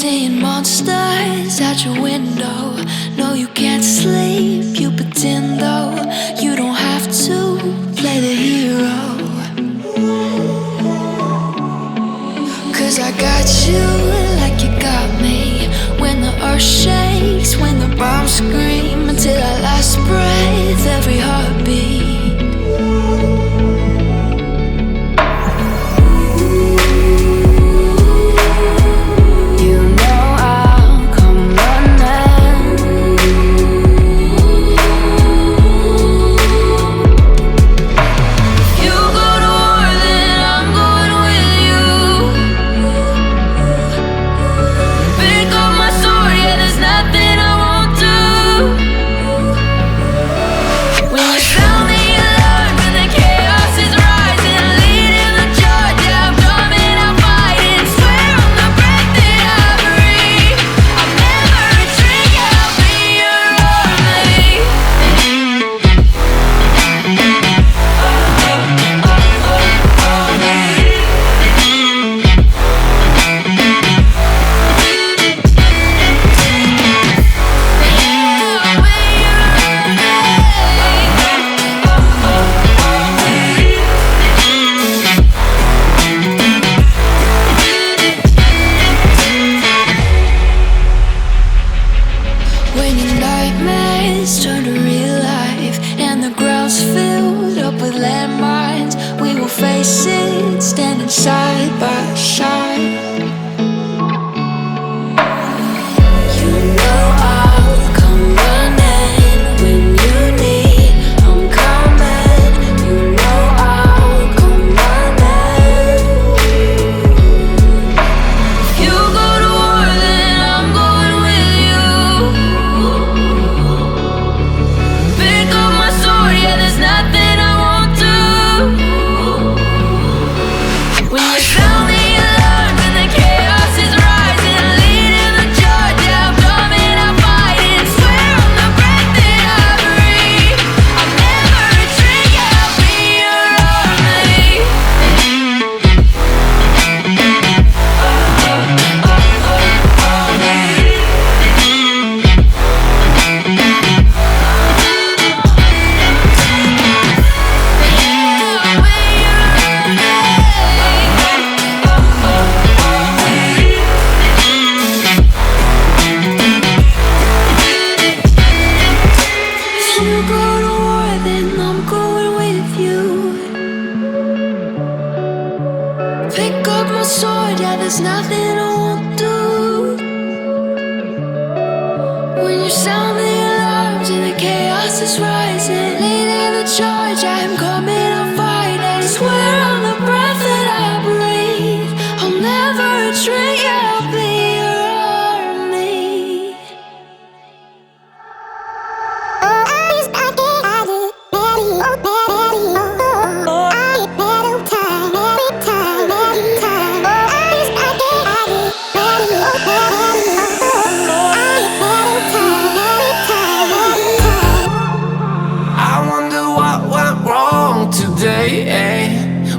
seeing monsters at your window. No, you can't sleep, you pretend though. You don't have to play the hero. 'Cause I got you like you got me. When the earth shakes, when the bombs scream, until our last breath, every heartbeat.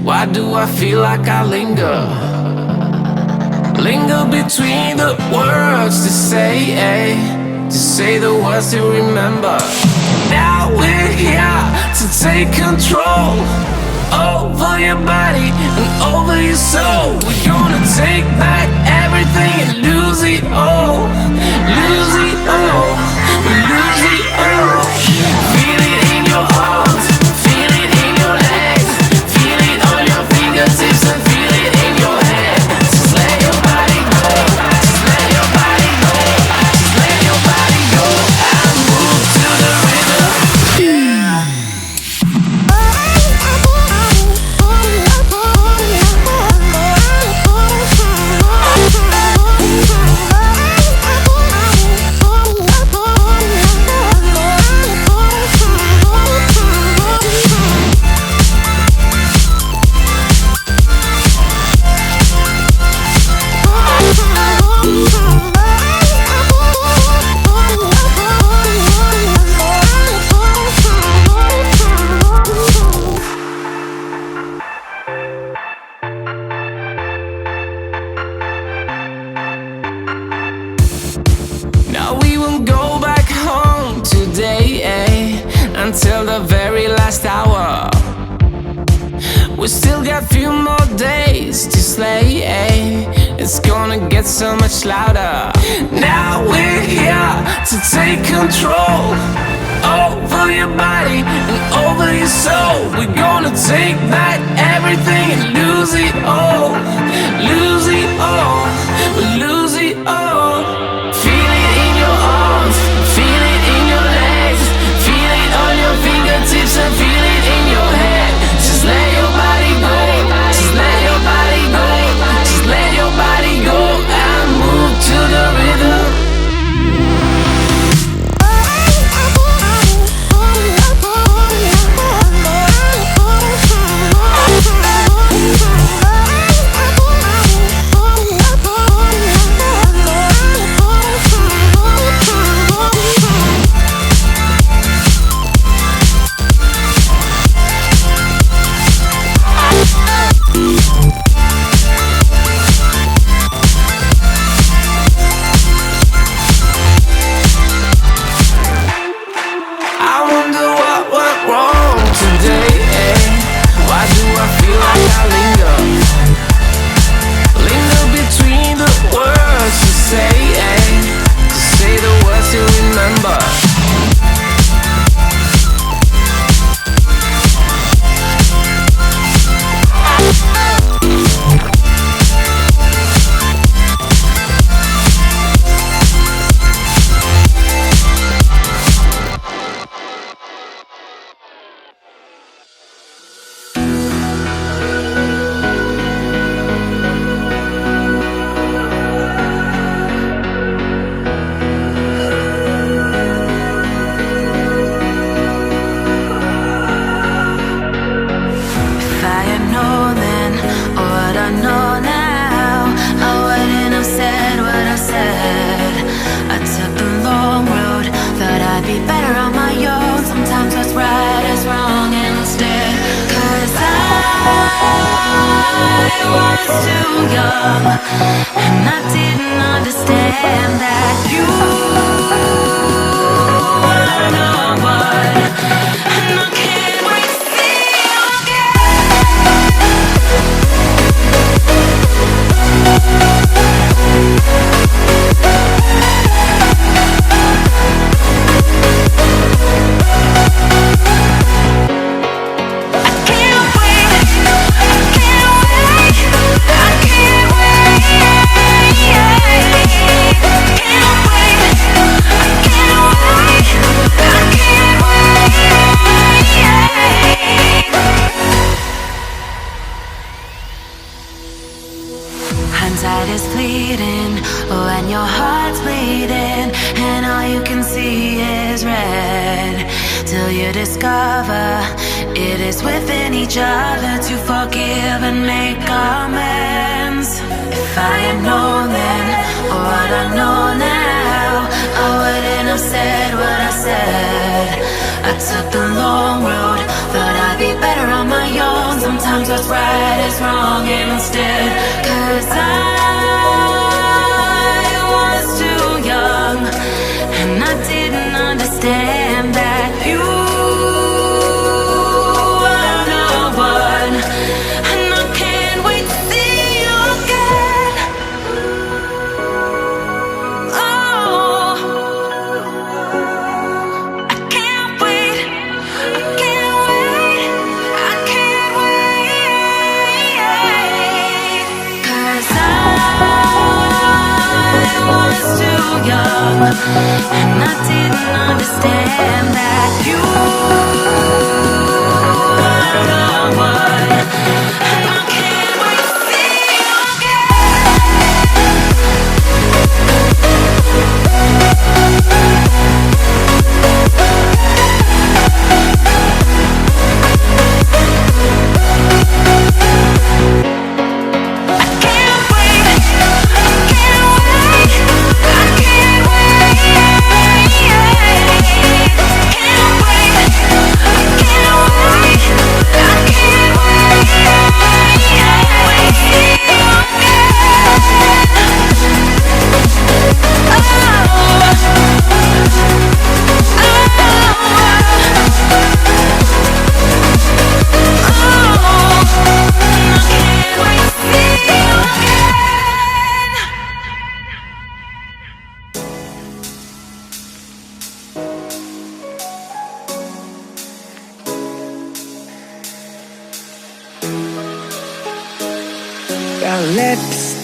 Why do I feel like I linger? Linger between the words to say the words to remember. Now we're here to take control over your body and over your soul. We're gonna take back everything and lose it all. Lose it all. Lose it all. Feel it in your arms. Feel it in your legs. Feel it on your fingertips and feel it in your head. Just let your body go. Just let your body go. Just let your body go and move to the rhythm. Yeah. until the very last hour. We still got few more days to slay, it's gonna get so much louder. Now we're here to take control over your body and over your soul. We're gonna take back everything and lose it all. Lose it all, lose it all. Feel it in your arms, feel it in your legs, feel it on your fingertips and feel it in your head. Just let your body go, just let your body go, just let your body go and move to the rhythm.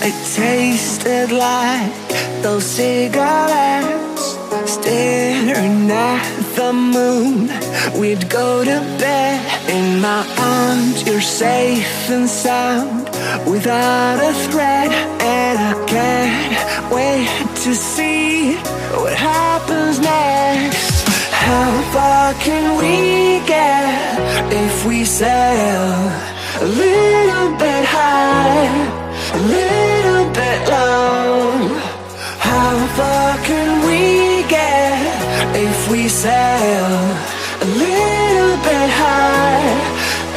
it tasted like those cigarettes. Staring at the moon, we'd go to bed. In my arms, you're safe and sound, without a threat. And I can't wait to see what happens next. How far can we get if we sail a little bit high, a little bit low? How far can we get if we sail a little bit high,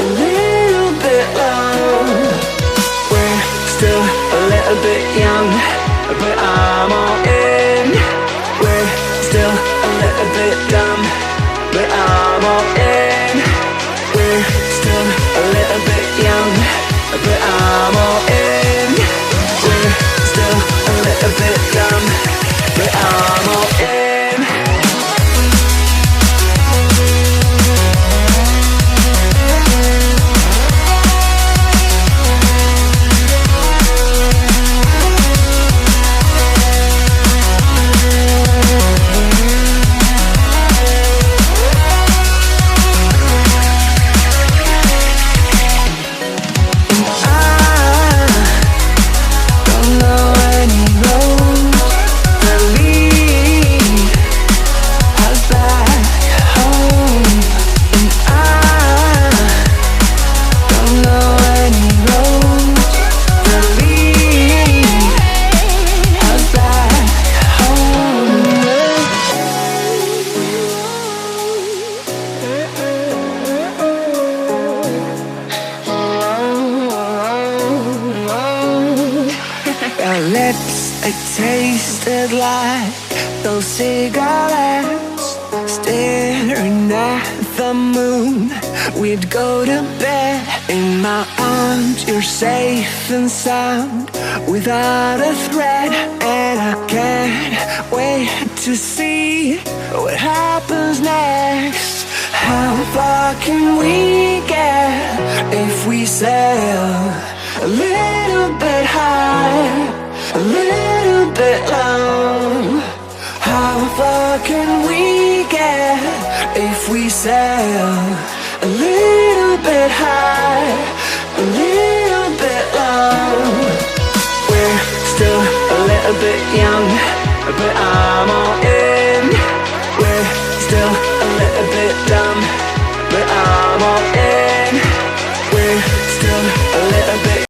a little bit low? We're still a little bit young, but I'm all in. We're still a little bit dumb, but I'm all in. We're still a little bit young, but I'm all in. We're still a little bit dumb, but I'm all in. Our lips, it tasted like those cigarettes. Staring at the moon, we'd go to bed. In my arms, you're safe and sound, without a threat. And I can't wait to see what happens next. How far can we get if we sail a little bit high, a little bit low? How far can we get if we sail a little bit high, a little bit low? We're still a little bit young, but I'm all in. We're still a little bit dumb, but I'm all in.